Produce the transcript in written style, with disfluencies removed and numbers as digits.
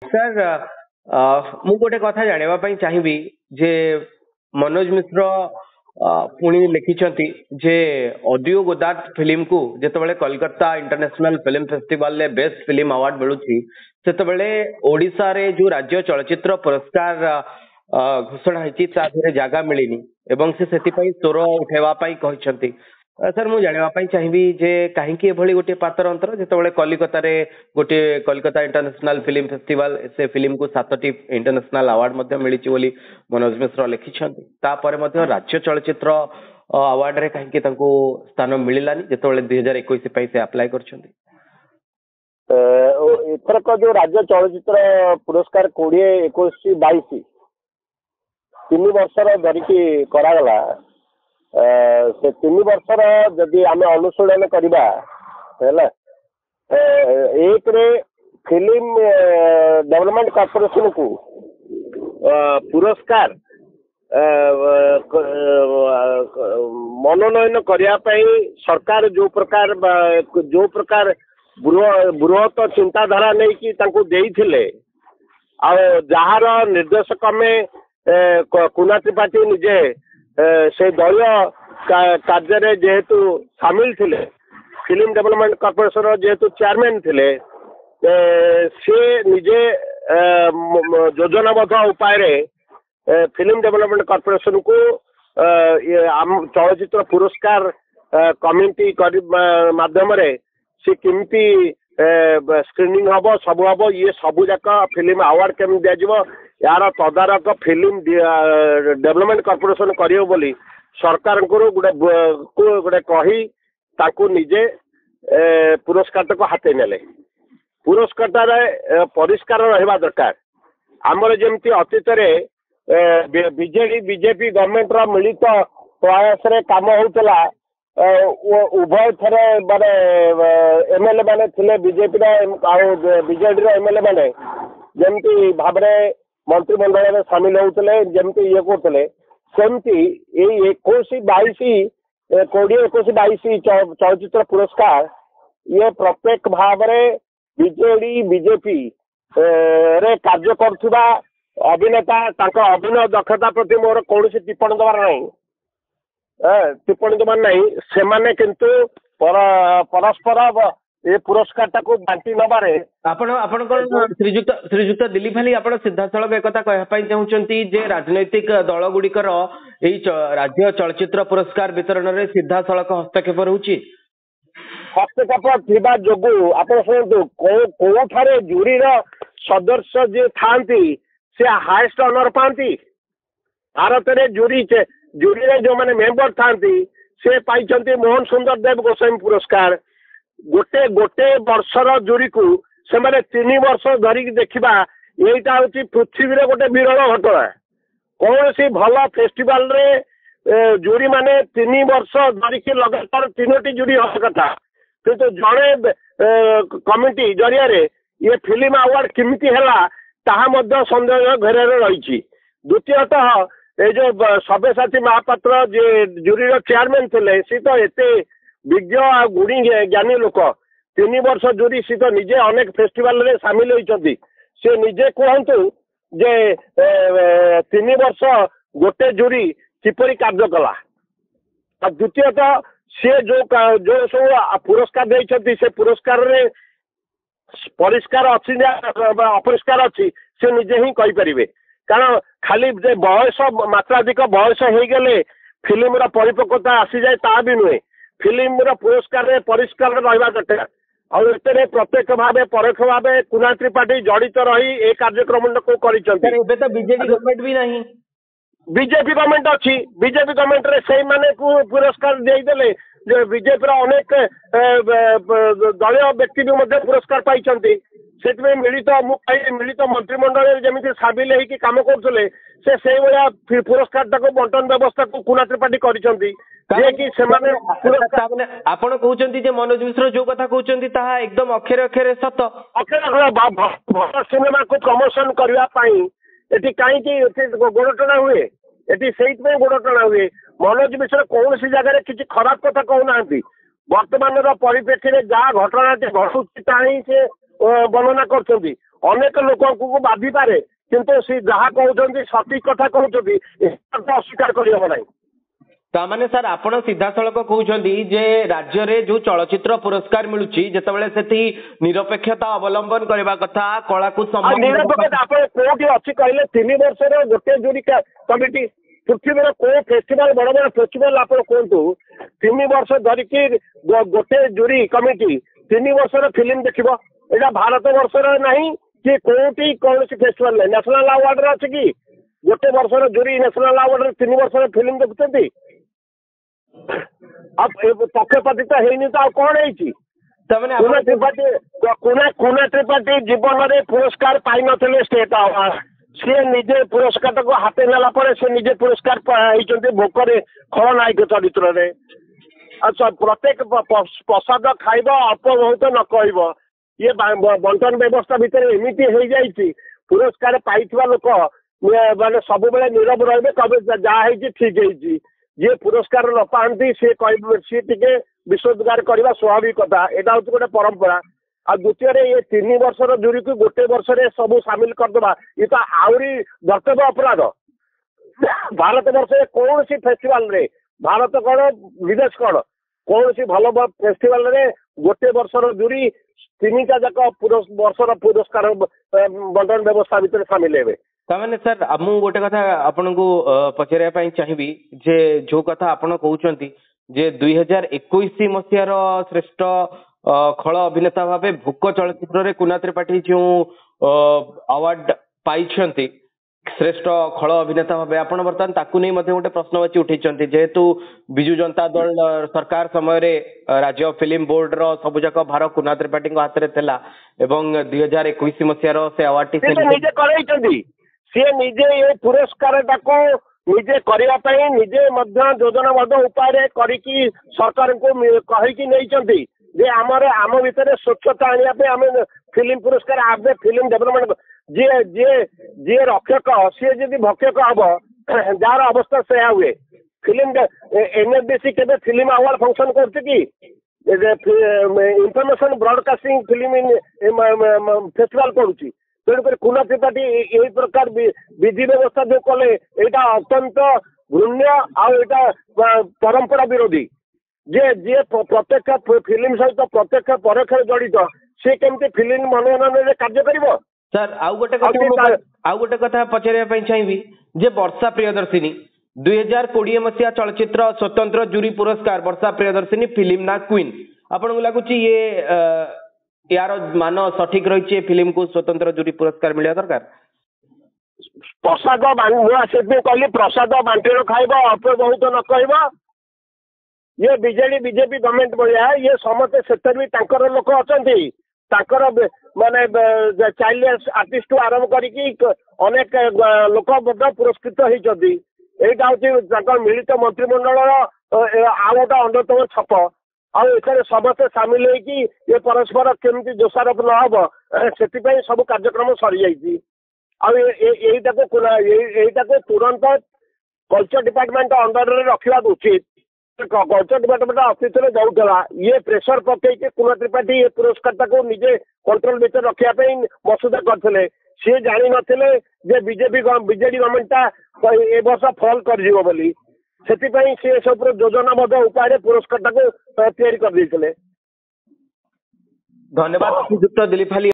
Sir मु गोटे कथा जानिबा पई चाहिबी जे मनोज मिश्र पुणी लिखिछंती जे ऑडियो गोदात फिल्म को जेतेबेले कोलकाता इंटरनेशनल फिल्म फेस्टिवल ले बेस्ट फिल्म अवार्ड मिलुची सेतेबेले ओडिसा रे जो राज्य चलचित्र पुरस्कार घोषणा होती जगह मिलनी एवं से स्वर उठेवा कहते सर मुझे जानवाई चाहिए जे कहीं गोटे पातर अंतर जिते कलिकता गोटे कलिकता इंटरनेशनल फिल्म फेस्टिवल से फिल्म को 7टी इंटरनेशनल अवार्ड मिली मनोज मिश्र लिखिं राज्य चलचित्र अवार्ड रे कहीं स्थान मिलानी जो 2021 से अप्लाई कर एथरक जो राज्य चलचित्र पुरस्कार 2021-22 3 वर्षर धरिकी करागला से 3 वर्षर जदि आम अनुशीलन करवा एक फिल्म डेवलपमेंट कॉर्पोरेशन को पुरस्कार मनोनयन करने सरकार जो प्रकार बृहत चिंताधारा नहीं कि देइथिले जार निर्देशक में कुना त्रिपाठी निजे से दलीय कार्य जेहेतु सामिल थिले फिल्म डेवलपमेंट कॉर्पोरेशन जेहेतु चेयरमैन थिले से निजे योजनाबद्ध उपाय फिल्म डेवलपमेंट कॉर्पोरेशन को चलचित्र पुरस्कार कमिटी माध्यम से किमती स्क्रीनिंग हम सब हम ये सबू जाक फिल्म अवार्ड केमी दिज्व यार तदारक फिल्म डेवलपमेंट कॉर्पोरेशन करियो बोली सरकार गोटे कही ताकू निजे पुरस्कार को हाथ नेले पुरस्कार परिष्कार रहा दरकार आमर जमती अतीत बीजेडी बीजेपी गवर्नमेंट मिलित प्रयास काम होता उभय थे माने एमएलए माने थिले बीजेपी बीजेडी एमएलए माने जमती भाव मंत्रिमंडल सामिल होते जमती ये करते सेमती 2021-22 चलचित्र पुरस्कार ये प्रत्येक भाव बीजेडी बीजेपी रे कार्य करुवा अभिनेता अभिनय दक्षता प्रति मोर कौन टिप्पणी दबार ना टिप्पणी दबार ना से माने किंतु परस्पर ये पुरस्कार टाको बांटी नबारे श्रीजुक्त दिलीप भाई आप सीधासलख एक कहवाई चाहते जे राजनैतिक दल गुड़िकर राज्य चलचित्र पुरस्कार वितरण में सीधासलख हस्तक्षेप रोचे हस्तक्षेप थिबा जोगु आप शुणु कोठारे जूरी सदस्य जे थांती से हाईएस्ट ऑनर पाती भारत में जूरी जो माने मेंबर थांती से पाई मोहन सुंदर देव गोस्वामी पुरस्कार गोटे गोटे वर्षर जूरी को से 3 वर्ष धरिकी देखा यहीटा हूँ पृथ्वी गोटे विरल घटना कौन सी भल फेस्टिवल रे जूरी माने 3 वर्ष धरिकी लगातार 3टी जूरी हवा कथा किंतु जड़े कमिटी जरिया ये फिल्म अवार्ड किमिति है ताहा सन्देह घेर रही द्वितीयतः ये जो सब्यसाची महापात्र जे जूरी चेयरमैन थे सी तो एते विज्ञ आ गुणी ज्ञानी लोक 3 वर्ष जूरी सी तो निजे अनेक फेस्टिवल रे सामिल होती से निजे कहतु जे 3 वर्ष गोटे जूरी किपरि कार्य कला द्वितीयतः सी जो सब पुरस्कार देते से पुरस्कार रे परिष्कार अच्छी अपरिष्कार अच्छी से निजे ही कहींपर कारण खाली बयस मात्राधिक बयस हो गले फिल्म परिपक्वता आसी जाए ता भी नुहे फिल्म पुरस्कार परिष्कार रहा दरकार आते प्रत्येक भाव परोक्ष भाव कुना त्रिपाठी जड़ित रही ए कार्यक्रम को बीजेपी गवर्नमेंट भी नहीं बीजेपी गवर्नमेंट अच्छी बीजेपी गवर्नमेंट रे से माने को पुरस्कार देदेले बीजेपी अनेक दलीय व्यक्ति भी पुरस्कार पाई से मिलित मिलित मंत्रिमंडल जमी सामिल होकर कम करते से भाया पुरस्कार टाक बंटन व्यवस्था को कुना त्रिपाठी कर आपण कहते मनोज मिश्र जो कथा कहते एकदम अक्षरे अक्षरे सत भल सिनेमा को प्रमोशन करने कहीं गोड़ टणा हुए ये गोड़ टणा हुए मनोज मिश्र कौन सी जगह किसी खराब कथा कहना वर्तमान परिप्रेक्षी जहाँ घटना घटुची ता ही से वर्णना कर ଅନେକ ଲୋକଙ୍କୁ ବାଧି ପାରେ କିନ୍ତୁ ସେ ଯାହା କହୁଛନ୍ତି ସଠିକ କଥା କହୁଛନ୍ତି ଅସ୍ୱୀକାର କରିହେବ ନାହିଁ। ତାମାନେ ସାର୍ ଆପଣ ସିଧାସଳଖ କହୁଛନ୍ତି ଯେ ରାଜ୍ୟରେ ଯୋଉ ଚଳଚ୍ଚିତ୍ର ପୁରସ୍କାର ମିଳୁଛି ଯେତେବେଳେ ସେଠି ନିରପେକ୍ଷତା ଅବଲମ୍ବନ କରିବା କଥା କଳାକୁ ନିରପେକ୍ଷତା ଆପଣ କୋଉଠି ଅଛି କହିଲେ 3 ବର୍ଷର ଗୋଟେ ଜୁରି କମିଟି ପୃଥିବୀର କୋଉ ଫେଷ୍ଟିଭାଲ ବଡ ବଡ ଫେଷ୍ଟିଭାଲ ଆପଣ କୁହନ୍ତୁ 3 ବର୍ଷ ଧରିକି ଗୋଟେ ଜୁରି କମିଟି 3 ବର୍ଷର ଫିଲ୍ମ ଦେଖିବ ଏଇଟା ଭାରତ ବର୍ଷର ନାହିଁ କି କୋଉଠି କୌଣସି ଫେଷ୍ଟିଭାଲ ନାହିଁ। ନ୍ୟାସନାଲ ଆୱାର୍ଡରେ ଅଛି କି ଗୋଟେ ବର୍ଷର ଜୁରି ନ୍ୟାସନାଲ ଆୱାର୍ଡରେ 3 ବର୍ଷର ଫିଲ୍ମ ଦେଖୁଛନ୍ତି ଆଉ ପକ୍ଷପାତିତା ହେଇନି ତ ଆଉ କଣ ହେଇଛି। କୁନା ତ୍ରିପାଠୀ ଜୀବନରେ ପୁରସ୍କାର ପାଇନଥିଲେ ଷ୍ଟେଟ ଆୱାର୍ଡ ସିଏ ନିଜେ ପୁରସ୍କାରଟାକୁ ହାତେ ନେଲା ପରେ ସେ ନିଜେ ପୁରସ୍କାର ହେଇଛନ୍ତି ଭୋକରେ ଖଳନାୟକ ଚରିତ୍ରରେ। ଆଉ ପ୍ରତ୍ୟେକ ପ୍ରସାଦ ଖାଇବ ଅଳ୍ପ ବହୁତ ନ କହିବ ଇଏ ବଣ୍ଟନ ବ୍ୟବସ୍ଥା ଭିତରେ ଏମିତି ହେଇଯାଇଛି ପୁରସ୍କାର ପାଇଥିବା ଲୋକ ମାନେ ସବୁବେଳେ ନୀରବ ରହିବେ କହିବେ ଯାହା ହେଇଛି ଠିକ ହେଇଛି। ଯିଏ ପୁରସ୍କାର ନ ପାଆନ୍ତି ସିଏ କହିବେ ସିଏ ଟିକେ ବିଶ୍ୱାସଘାତ କରିବା ସ୍ୱାଭାବିକ କଥା ଏଇଟା ହଉଛି ଗୋଟେ ପରମ୍ପରା। ଆଉ ଦ୍ୱିତୀୟରେ ଏ 3 ବର୍ଷର ଜୁରିକୁ ଗୋଟେ ବର୍ଷରେ ସବୁ ସାମିଲ କରିଦେବା ଇଏ ତ ଆହୁରି ଧର୍ତ୍ତବ୍ୟ ଅପରାଧ। ଭାରତ ବର୍ଷରେ କୌଣସି ଫେଷ୍ଟିଭାଲରେ ଭାରତ କଣ ବିଦେଶ କଣ କୌଣସି ଭଲ ଫେଷ୍ଟିଭାଲରେ ଗୋଟେ ବର୍ଷର ଜୁରି 3ଟା ଯାକ ବର୍ଷର ପୁରସ୍କାର ବଣ୍ଟନ ବ୍ୟବସ୍ଥା ଭିତରେ ସାମିଲ ହେବେ। ତାମାନେ ସାର୍ ମୁଁ ଗୋଟେ କଥା ଆପଣଙ୍କୁ ପଚାରିବା ପାଇଁ ଚାହିଁବି ଯେ ଯୋଉ କଥା ଆପଣ କହୁଛନ୍ତି ଯେ 2021 ମସିହାର ଶ୍ରେଷ୍ଠ ଖଳ ଅଭିନେତା ଭାବେ ଭୋକ ଚଳଚ୍ଚିତ୍ରରେ କୁନା ତ୍ରିପାଠୀ ଯେଉଁ ଆୱାର୍ଡ ପାଇଛନ୍ତି ଶ୍ରେଷ୍ଠ ଖଳ ଅଭିନେତା ଭାବେ ଆପଣ ବର୍ତ୍ତମାନ ତାକୁ ନେଇ ମଧ୍ୟ ଗୋଟେ ପ୍ରଶ୍ନବାଚୀ ଉଠେଇଛନ୍ତି ଯେହେତୁ ବିଜୁ ଜନତା ଦଳ ସରକାର ସମୟରେ ରାଜ୍ୟ ଫିଲ୍ମ ବୋର୍ଡର ସବୁଯାକ ଭାର କୁନା ତ୍ରିପାଠୀଙ୍କ ହାତରେ ଥିଲା ଏବଂ 2021 ମସିହାର ସେ ଆୱାର୍ଡଟି ନିଜେ କରାଇଛନ୍ତି ସିଏ ନିଜେ ଏ ପୁରସ୍କାରଟାକୁ ନିଜେ କରିବା ପାଇଁ ନିଜେ ମଧ୍ୟ ଯୋଜନାବଦ୍ଧ ଉପାୟରେ କରିକି ସରକାରଙ୍କୁ କହିକି ନେଇଛନ୍ତି ଯେ ଆମ ଭିତରେ ସ୍ୱଚ୍ଛତା ଆଣିବା ପାଇଁ ଆମେ ଫିଲ୍ମ ପୁରସ୍କାର ଆବେ ଫିଲ୍ମ ଡେଭଲପମେଣ୍ଟ ଯିଏ ରକ୍ଷକ ସିଏ ଯଦି ଭକ୍ଷକ ହବ ଯାହାର ଅବସ୍ଥା ସେୟା ହୁଏ। ଫିଲ୍ମ NFDC କେବେ ଫିଲ୍ମ ଆୱାର୍ଡ ଫଙ୍କସନ କରୁଛି କି ଇନଫର୍ମେସନ ବ୍ରଡକାଷ୍ଟିଂ ଫିଲ୍ମ ଫେଷ୍ଟିଭାଲ କରୁଛି। ତେଣୁକରି କୁନା ତ୍ରିପାଠୀ ଏହି ପ୍ରକାର ବିଧି ବ୍ୟବସ୍ଥା ଯୋଉ କଲେ ଏଇଟା ଅତ୍ୟନ୍ତ ଘୃଣ୍ୟ ଆଉ ଏଇଟା ପରମ୍ପରା ବିରୋଧୀ। ଯିଏ ପ୍ରତ୍ୟକ୍ଷ ଫିଲ୍ମ ସହିତ ପ୍ରତ୍ୟକ୍ଷ ପରୋକ୍ଷରେ ଜଡିତ ସେ କେମିତି ଫିଲ୍ମ ମନୋନୟନରେ କାର୍ଯ୍ୟ କରିବ। ସାର୍ ଆଉ ଗୋଟେ କଥା ପଚାରିବା ପାଇଁ ଚାହିଁବି ଯେ ବର୍ଷା ପ୍ରିୟଦର୍ଶିନୀ 2020 ମସିହା ଚଳଚ୍ଚିତ୍ର ସ୍ୱତନ୍ତ୍ର ଜୁରି ପୁରସ୍କାର ବର୍ଷା ପ୍ରିୟଦର୍ଶିନୀ ଫିଲ୍ମ ନା କ୍ୱିନ୍ ଆପଣଙ୍କୁ ଲାଗୁଛି ଇଏ यार मान सठिक रही फिल्म को स्वतंत्र जूरी पुरस्कार मिलवा दरकार। प्रसाद कहली प्रसाद बांटी खाइब अल्प बहुत न कह ये बीजेडी बीजेपी गवर्नमेंट भाया ये समस्ते से लोक अच्छा माने चाइल्ड आर्टिस्ट आरंभ करनेक लोक पुरस्कृत होती यहाँ हूँ मिलित मंत्रिमंडल आउ गोटे अन्यतम छप आउ समस्ते सामिल होगी ये परस्पर केमती दोषारोप न हम से सब कार्यक्रम सरी जाटा को तुरंत कल्चर डिपार्टमेंट अंडर रखा उचित। कल्चर डिपार्टमेंट अस्तित्व जाऊला ये प्रेसर पकईकि कुना त्रिपाठी ये पुरस्कार को निजे कंट्रोल भर रखापी मसुदा करते सी जानी नथिले जे बीजेपी बीजेडी गवर्नमेंटा ए वर्ष फल कर से सब योजनाबद्ध उपाय पुरस्कार को तैयारी कर। धन्यवाद श्रीजुक्त दिलीप हाली।